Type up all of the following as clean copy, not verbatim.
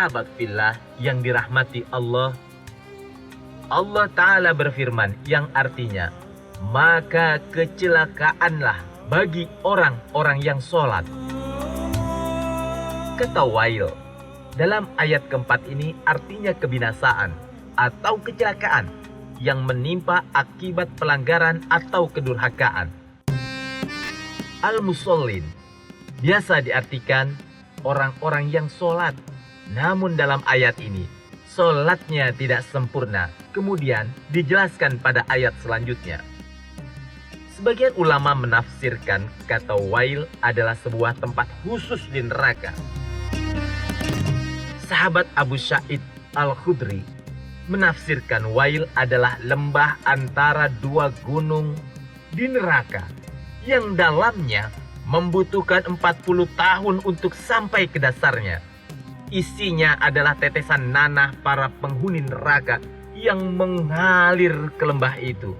Sahabat fillah yang dirahmati Allah, Allah Ta'ala berfirman yang artinya, maka kecelakaanlah bagi orang-orang yang sholat. Kata Wail dalam ayat keempat ini artinya kebinasaan atau kecelakaan yang menimpa akibat pelanggaran atau kedurhakaan. Al-Musallin biasa diartikan orang-orang yang sholat. Namun dalam ayat ini, sholatnya tidak sempurna. Kemudian dijelaskan pada ayat selanjutnya. Sebagian ulama menafsirkan kata Wail adalah sebuah tempat khusus di neraka. Sahabat Abu Sa'id Al-Khudri menafsirkan Wail adalah lembah antara dua gunung di neraka yang dalamnya membutuhkan 40 tahun untuk sampai ke dasarnya. Isinya adalah tetesan nanah para penghuni neraka yang mengalir ke lembah itu.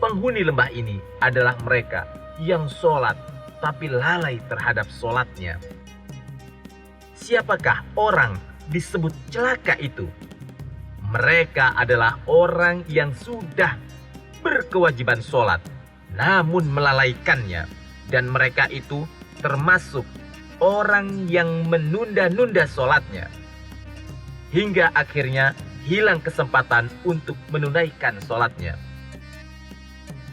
Penghuni lembah ini adalah mereka yang sholat tapi lalai terhadap sholatnya. Siapakah orang disebut celaka itu? Mereka adalah orang yang sudah berkewajiban sholat namun melalaikannya, dan mereka itu termasuk orang yang menunda-nunda sholatnya hingga akhirnya hilang kesempatan untuk menunaikan sholatnya.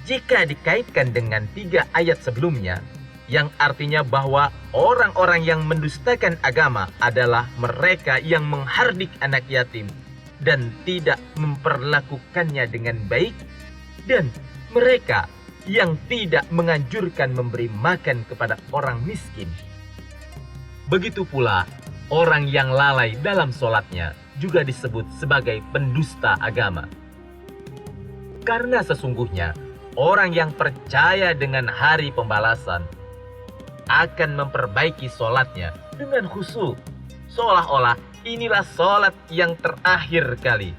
Jika dikaitkan dengan 3 ayat sebelumnya yang artinya bahwa orang-orang yang mendustakan agama adalah mereka yang menghardik anak yatim dan tidak memperlakukannya dengan baik, dan mereka yang tidak menganjurkan memberi makan kepada orang miskin. Begitu pula orang yang lalai dalam sholatnya juga disebut sebagai pendusta agama. Karena sesungguhnya orang yang percaya dengan hari pembalasan akan memperbaiki sholatnya dengan khusyuk, seolah-olah inilah sholat yang terakhir kali.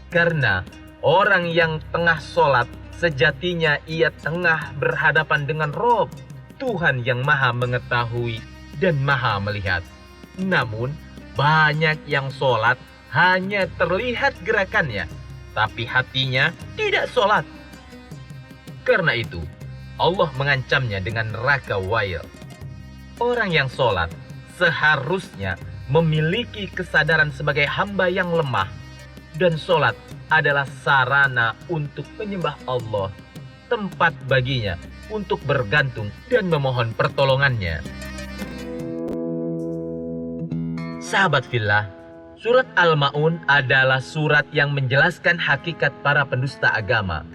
Karena orang yang tengah sholat sejatinya ia tengah berhadapan dengan Rob, Tuhan yang maha mengetahui dan maha melihat. Namun banyak yang sholat hanya terlihat gerakannya, tapi hatinya tidak sholat. Karena itu Allah mengancamnya dengan neraka Wail. Orang yang sholat seharusnya memiliki kesadaran sebagai hamba yang lemah, dan sholat adalah sarana untuk menyembah Allah, tempat baginya untuk bergantung dan memohon pertolongannya. Sahabat fillah, surat Al-Ma'un adalah surat yang menjelaskan hakikat para pendusta agama.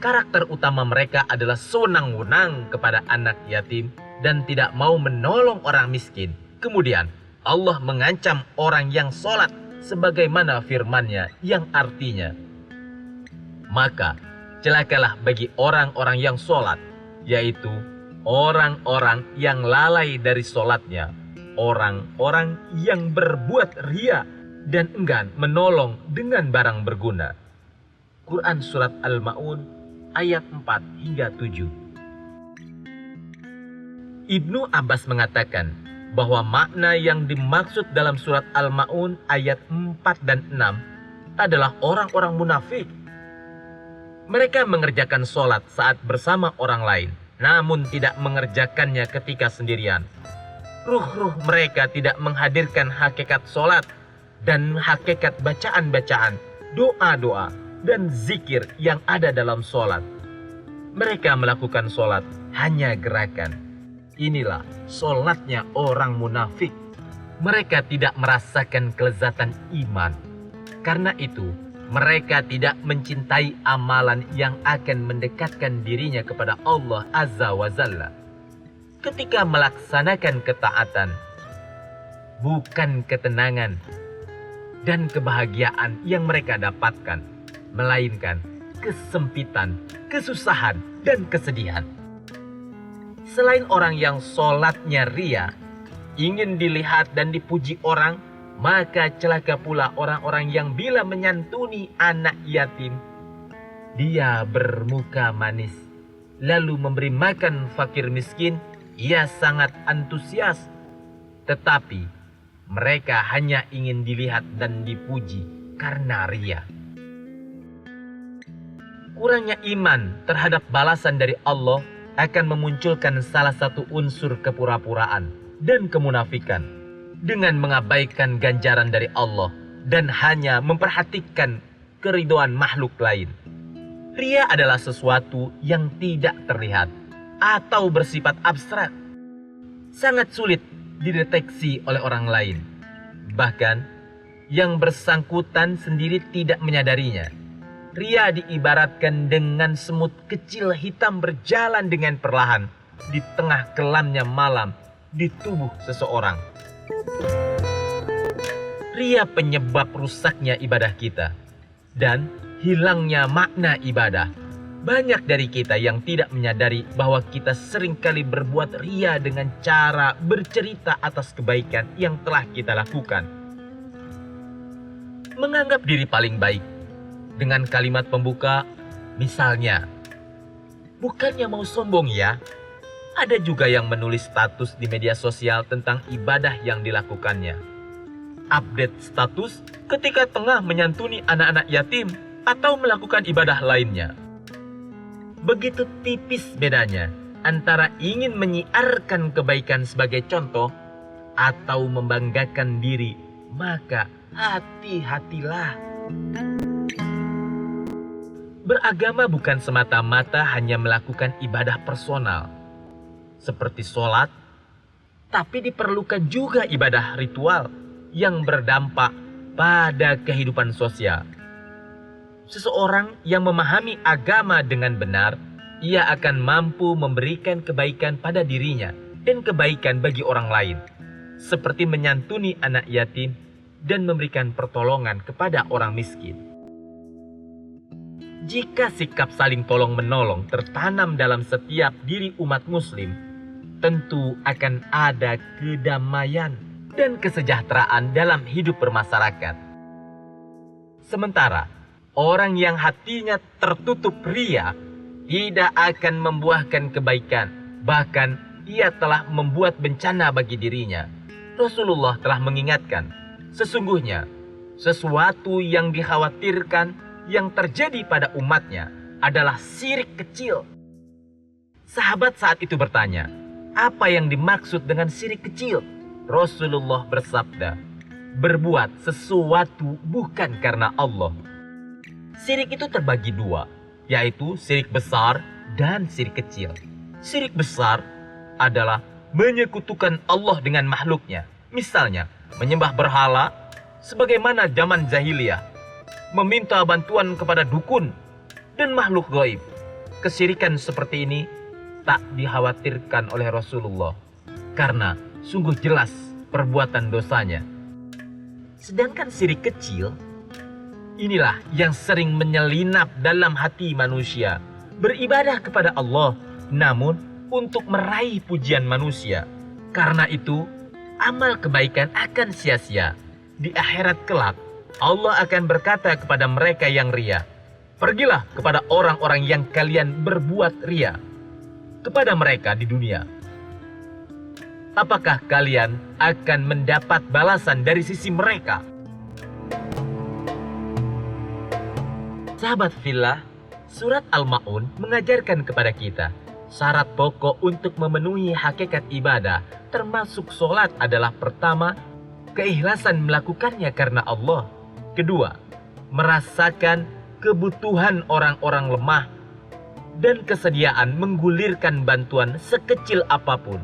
Karakter utama mereka adalah sewenang-wenang kepada anak yatim dan tidak mau menolong orang miskin. Kemudian Allah mengancam orang yang sholat sebagaimana firman-Nya yang artinya, maka celakalah bagi orang-orang yang sholat, yaitu orang-orang yang lalai dari sholatnya, orang-orang yang berbuat ria dan enggan menolong dengan barang berguna. Quran Surat Al-Ma'un ayat 4 hingga 7. Ibnu Abbas mengatakan bahwa makna yang dimaksud dalam surat Al-Ma'un ayat 4 dan 6 adalah orang-orang munafik. Mereka mengerjakan sholat saat bersama orang lain, namun tidak mengerjakannya ketika sendirian. Ruh-ruh mereka tidak menghadirkan hakikat sholat dan hakikat bacaan-bacaan, doa-doa, dan zikir yang ada dalam sholat. Mereka melakukan sholat hanya gerakan. Inilah sholatnya orang munafik. Mereka tidak merasakan kelezatan iman. Karena itu, mereka tidak mencintai amalan yang akan mendekatkan dirinya kepada Allah Azza wa Jalla. Ketika melaksanakan ketaatan, bukan ketenangan dan kebahagiaan yang mereka dapatkan, melainkan kesempitan, kesusahan, dan kesedihan. Selain orang yang sholatnya ria, ingin dilihat dan dipuji orang, maka celaka pula orang-orang yang bila menyantuni anak yatim, dia bermuka manis, lalu memberi makan fakir miskin, ia sangat antusias. Tetapi Mereka hanya ingin dilihat dan dipuji karena ria. Kurangnya iman terhadap balasan dari Allah akan memunculkan salah satu unsur kepura-puraan dan kemunafikan dengan mengabaikan ganjaran dari Allah dan hanya memperhatikan keridhaan makhluk lain. Ria adalah sesuatu yang tidak terlihat atau bersifat abstrak. Sangat sulit dideteksi oleh orang lain. Bahkan, yang bersangkutan sendiri tidak menyadarinya. Ria diibaratkan dengan semut kecil hitam berjalan dengan perlahan di tengah kelamnya malam di tubuh seseorang. Ria penyebab rusaknya ibadah kita dan hilangnya makna ibadah. Banyak dari kita yang tidak menyadari bahwa kita seringkali berbuat ria dengan cara bercerita atas kebaikan yang telah kita lakukan. Menganggap diri paling baik dengan kalimat pembuka, misalnya, "Bukannya mau sombong ya?" Ada juga yang menulis status di media sosial tentang ibadah yang dilakukannya. Update status ketika tengah menyantuni anak-anak yatim atau melakukan ibadah lainnya. Begitu tipis bedanya antara ingin menyiarkan kebaikan sebagai contoh atau membanggakan diri, maka hati-hatilah. Beragama bukan semata-mata hanya melakukan ibadah personal, seperti sholat, tapi diperlukan juga ibadah ritual yang berdampak pada kehidupan sosial. Seseorang yang memahami agama dengan benar, ia akan mampu memberikan kebaikan pada dirinya dan kebaikan bagi orang lain, seperti menyantuni anak yatim dan memberikan pertolongan kepada orang miskin. Jika sikap saling tolong-menolong tertanam dalam setiap diri umat muslim, tentu akan ada kedamaian dan kesejahteraan dalam hidup bermasyarakat. Sementara, orang yang hatinya tertutup ria tidak akan membuahkan kebaikan, bahkan ia telah membuat bencana bagi dirinya. Rasulullah telah mengingatkan, sesungguhnya sesuatu yang dikhawatirkan yang terjadi pada umatnya adalah syirik kecil. Sahabat saat itu bertanya, apa yang dimaksud dengan syirik kecil? Rasulullah bersabda, berbuat sesuatu bukan karena Allah. Syirik itu terbagi dua, yaitu syirik besar dan syirik kecil. Syirik besar adalah menyekutukan Allah dengan makhluknya. Misalnya, menyembah berhala sebagaimana zaman jahiliyah, meminta bantuan kepada dukun dan makhluk gaib. Kesyirikan seperti ini tak dikhawatirkan oleh Rasulullah karena sungguh jelas perbuatan dosanya. Sedangkan syirik kecil, inilah yang sering menyelinap dalam hati manusia, beribadah kepada Allah namun untuk meraih pujian manusia. Karena itu, amal kebaikan akan sia-sia. Di akhirat kelak, Allah akan berkata kepada mereka yang ria, pergilah kepada orang-orang yang kalian berbuat ria kepada mereka di dunia. Apakah kalian akan mendapat balasan dari sisi mereka? Sahabat fillah, surat Al-Ma'un mengajarkan kepada kita syarat pokok untuk memenuhi hakikat ibadah, termasuk sholat, adalah pertama, keikhlasan melakukannya karena Allah. Kedua, merasakan kebutuhan orang-orang lemah dan kesediaan menggulirkan bantuan sekecil apapun,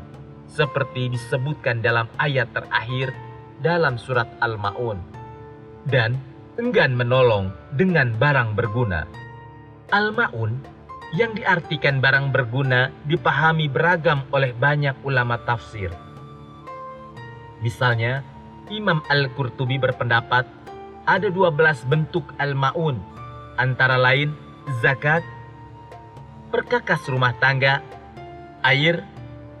seperti disebutkan dalam ayat terakhir dalam surat Al-Ma'un. Dan enggan menolong dengan barang berguna. Al-Ma'un yang diartikan barang berguna dipahami beragam oleh banyak ulama tafsir. Misalnya, Imam Al-Qurtubi berpendapat ada 12 bentuk Al-Ma'un, antara lain zakat, perkakas rumah tangga, air,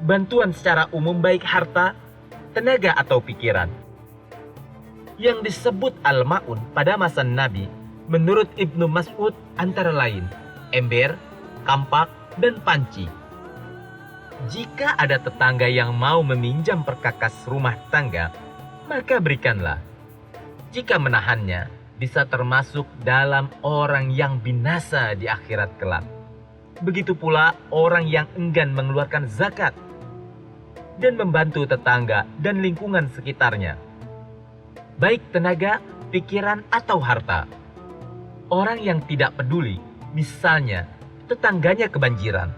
bantuan secara umum baik harta, tenaga atau pikiran. Yang disebut Al-Ma'un pada masa Nabi, menurut Ibnu Mas'ud antara lain ember, kampak, dan panci. Jika ada tetangga yang mau meminjam perkakas rumah tangga, maka berikanlah. Jika menahannya, bisa termasuk dalam orang yang binasa di akhirat kelak. Begitu pula orang yang enggan mengeluarkan zakat dan membantu tetangga dan lingkungan sekitarnya, baik tenaga, pikiran, atau harta. Orang yang tidak peduli, misalnya tetangganya kebanjiran,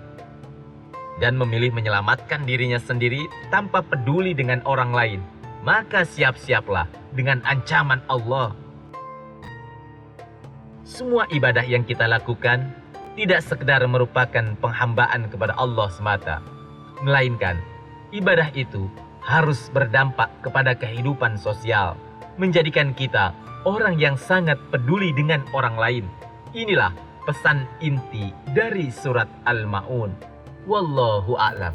dan memilih menyelamatkan dirinya sendiri tanpa peduli dengan orang lain, maka siap-siaplah dengan ancaman Allah. Semua ibadah yang kita lakukan tidak sekedar merupakan penghambaan kepada Allah semata, melainkan ibadah itu harus berdampak kepada kehidupan sosial, menjadikan kita orang yang sangat peduli dengan orang lain. Inilah pesan inti dari surat Al-Ma'un. Wallahu a'lam.